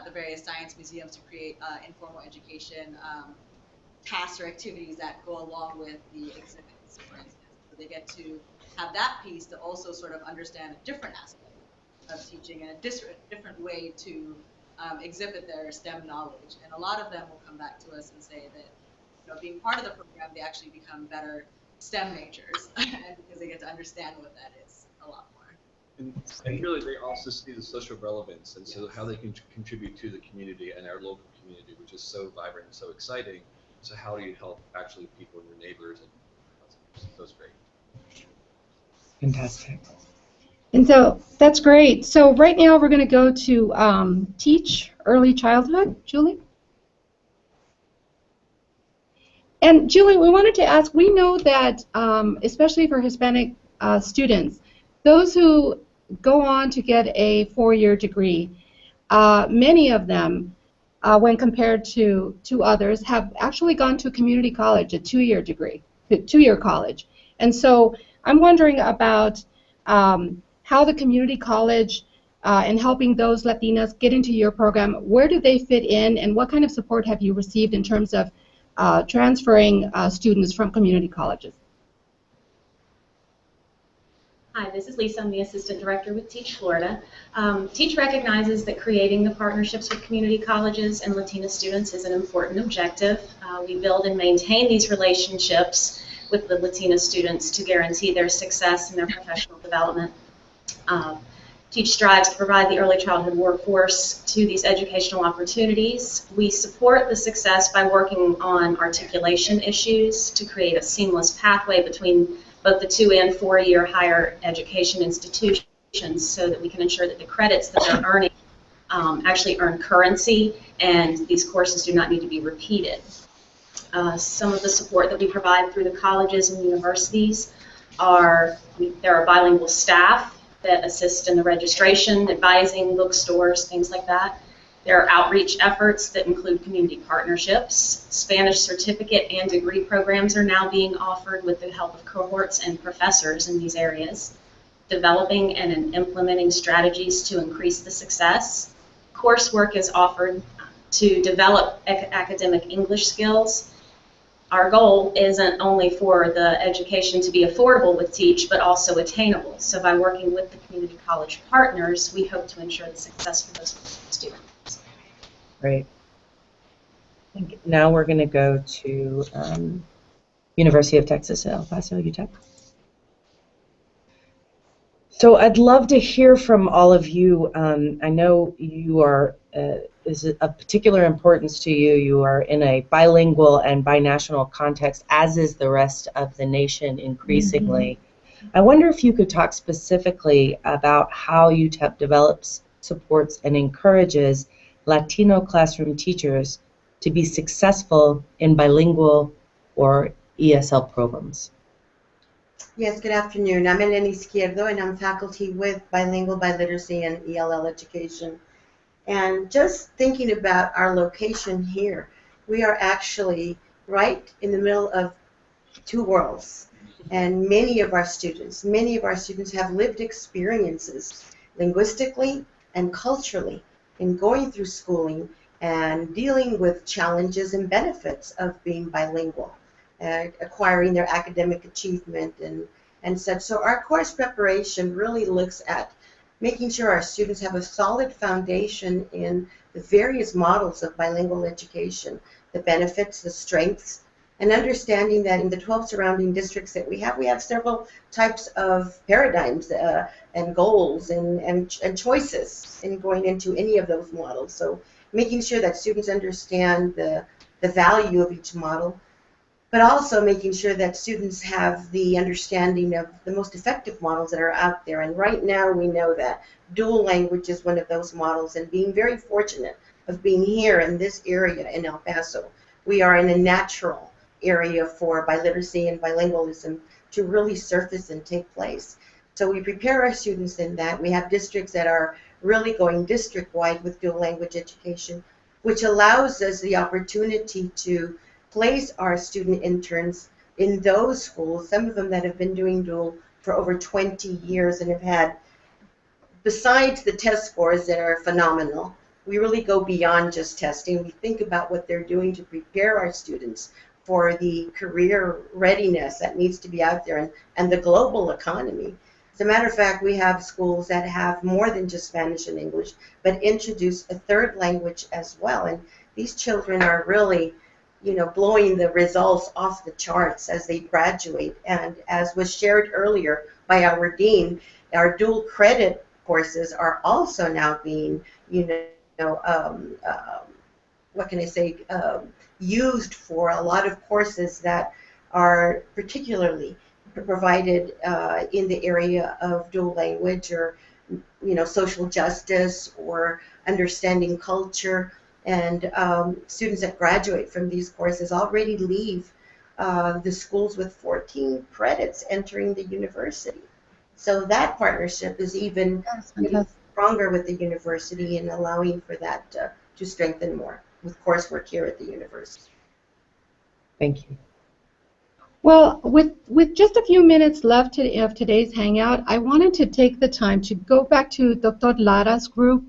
K: the various science museums to create informal education tasks or activities that go along with the exhibits, for instance. So they get to have that piece to also sort of understand a different aspect of teaching and a different way to exhibit their STEM knowledge. And a lot of them will come back to us and say that, being part of the program, they actually become better STEM majors because they get to understand what that is a lot more.
J: And really, they also see the social relevance, and so how they can contribute to the community and our local community, which is so vibrant and so exciting. So how do you help actually people, your neighbors, and that's great.
B: Fantastic.
A: And so that's great. So right now we're going to go to teach early childhood. Julie? And Julie, we wanted to ask, we know that especially for Hispanic students, those who go on to get a 4-year degree, many of them, when compared to others, have actually gone to community college, a 2-year degree, 2-year college. And so I'm wondering about how the community college and helping those Latinas get into your program, where do they fit in, and what kind of support have you received in terms of transferring students from community colleges?
U: Hi, this is Lisa. I'm the Assistant Director with Teach Florida. Teach recognizes that creating the partnerships with community colleges and Latina students is an important objective. We build and maintain these relationships with the Latina students to guarantee their success in their professional development. Teach strives to provide the early childhood workforce to these educational opportunities. We support the success by working on articulation issues to create a seamless pathway between both the 2- and 4-year higher education institutions so that we can ensure that the credits that they're earning actually earn currency and these courses do not need to be repeated. Some of the support that we provide through the colleges and universities are, there are bilingual staff that assist in the registration, advising, bookstores, things like that. There are outreach efforts that include community partnerships. Spanish certificate and degree programs are now being offered with the help of cohorts and professors in these areas. Developing and implementing strategies to increase the success. Coursework is offered to develop academic English skills. Our goal isn't only for the education to be affordable with Teach, but also attainable. So by working with the community college partners, we hope to ensure the success for those students.
B: Great. I think now we're going to go to University of Texas at El Paso, UTEP. So I'd love to hear from all of you. I know you are, is of particular importance to you. You are in a bilingual and binational context, as is the rest of the nation increasingly. I wonder if you could talk specifically about how UTEP develops, supports, and encourages Latino classroom teachers to be successful in bilingual or ESL programs.
V: Yes, good afternoon. I'm Elena Izquierdo, and I'm faculty with Bilingual, Biliteracy, and ELL Education. And just thinking about our location here, we are actually right in the middle of two worlds. And many of our students have lived experiences linguistically and culturally in going through schooling and dealing with challenges and benefits of being bilingual, acquiring their academic achievement and such. So our course preparation really looks at making sure our students have a solid foundation in the various models of bilingual education, the benefits, the strengths, and understanding that in the 12 surrounding districts that we have several types of paradigms and goals and choices in going into any of those models. So making sure that students understand the value of each model, but also making sure that students have the understanding of the most effective models that are out there. And right now we know that dual language is one of those models, and being very fortunate of being here in this area in El Paso, we are in a natural area for biliteracy and bilingualism to really surface and take place. So we prepare our students in that. We have districts that are really going district-wide with dual language education, which allows us the opportunity to place our student interns in those schools, some of them that have been doing dual for over 20 years and have had, besides the test scores that are phenomenal, we really go beyond just testing. We think about what they're doing to prepare our students for the career readiness that needs to be out there and the global economy. As a matter of fact, we have schools that have more than just Spanish and English, but introduce a third language as well. And these children are really, you know, blowing the results off the charts as they graduate. And as was shared earlier by our dean, our dual credit courses are also now being, what can I say, used for a lot of courses that are particularly provided in the area of dual language, or social justice, or understanding culture. And students that graduate from these courses already leave the schools with 14 credits entering the university. So that partnership is even stronger with the university and allowing for that to strengthen more with coursework here at the university.
B: Thank you.
A: Well, with just a few minutes left of today's Hangout, I wanted to take the time to go back to Dr. Lara's group.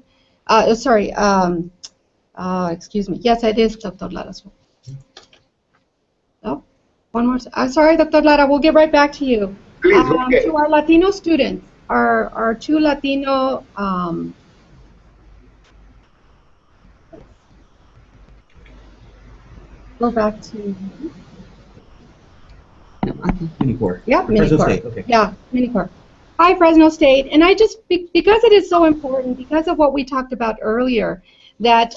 A: Excuse me. Yes, it is Dr. Lara's group. Oh, one more. I'm sorry, Dr. Lara. We'll get right back to you.
L: Please, okay.
A: To our Latino students, our two Latino go back to.
D: Minicore.
A: Yep,
D: Fresno
A: Minicore.
D: State, okay.
A: Yeah, Minicore. Hi, Fresno State. And I just, because it is so important, because of what we talked about earlier, that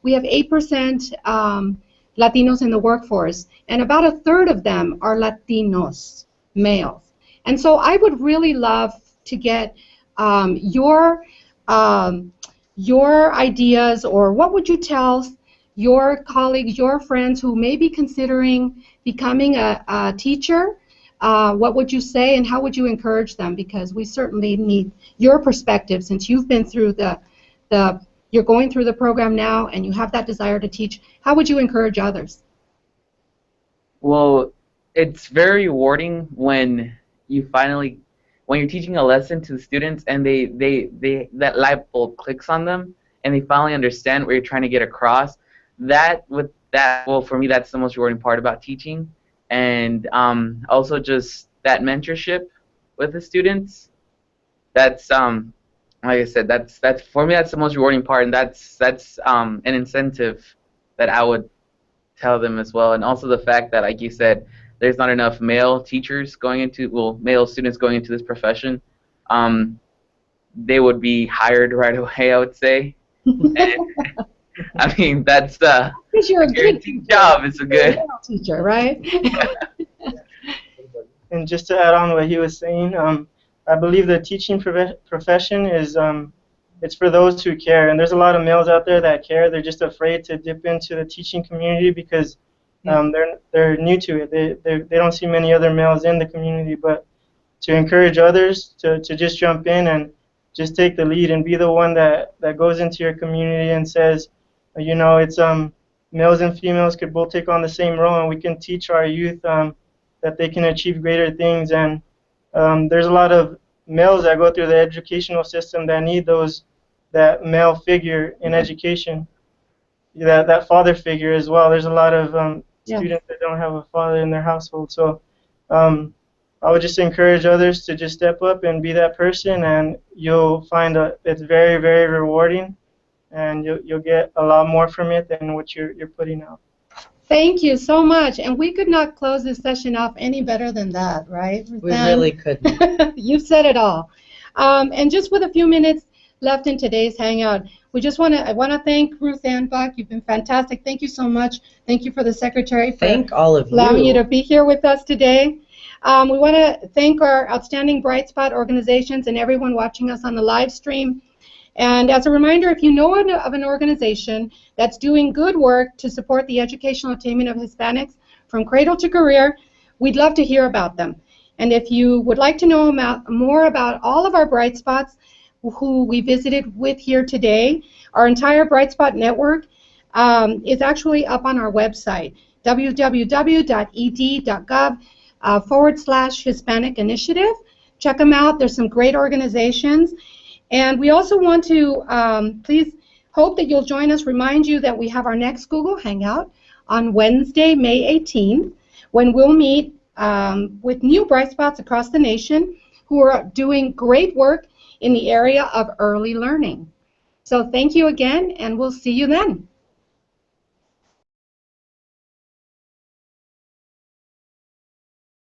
A: we have 8% Latinos in the workforce, and about a third of them are Latinos, males. And so I would really love to get your ideas, or what would you tell your colleagues, your friends who may be considering becoming a teacher? What would you say, and how would you encourage them? Because we certainly need your perspective, since you've been through you're going through the program now, and you have that desire to teach. How would you encourage others?
T: Well, it's very rewarding when you're teaching a lesson to the students, and that light bulb clicks on them, and they finally understand what you're trying to get across. Well, for me, that's the most rewarding part about teaching. And also just that mentorship with the students. That's like I said, that's for me, that's the most rewarding part, and that's an incentive that I would tell them as well. And also the fact that, like you said, there's not enough male students going into this profession. They would be hired right away, I would say. And, I mean, that's
A: you're a good
T: job. It's a good
A: teacher, right?
R: And just to add on what he was saying, I believe the teaching profession is it's for those who care. And there's a lot of males out there that care. They're just afraid to dip into the teaching community because they're new to it. They don't see many other males in the community. But to encourage others to just jump in and just take the lead and be the one that goes into your community and says, it's males and females could both take on the same role, and we can teach our youth that they can achieve greater things. And there's a lot of males that go through the educational system that need that male figure in education, that father figure as well. There's a lot of students that don't have a father in their household. So I would just encourage others to just step up and be that person, and you'll find it's very, very rewarding, and you'll get a lot more from it than what you're putting out.
A: Thank you so much. And we could not close this session off any better than that, right?
B: We really couldn't.
A: You've said it all. And just with a few minutes left in today's Hangout. I want to thank Ruth Ann Buck. You've been fantastic. Thank you so much. Thank you for the Secretary for
B: Thank all of
A: allowing you
B: you
A: to be here with us today. We want to thank our outstanding Bright Spot organizations and everyone watching us on the live stream. And as a reminder, if you know of an organization that's doing good work to support the educational attainment of Hispanics from cradle to career, we'd love to hear about them. And if you would like to know more about all of our Bright Spots who we visited with here today, our entire Bright Spot network is actually up on our website, www.ed.gov/Hispanic Initiative. Check them out. There's some great organizations. And we also want to please hope that you'll join us, remind you that we have our next Google Hangout on Wednesday, May 18th, when we'll meet with new Bright Spots across the nation who are doing great work in the area of early learning. So thank you again, and we'll see you then.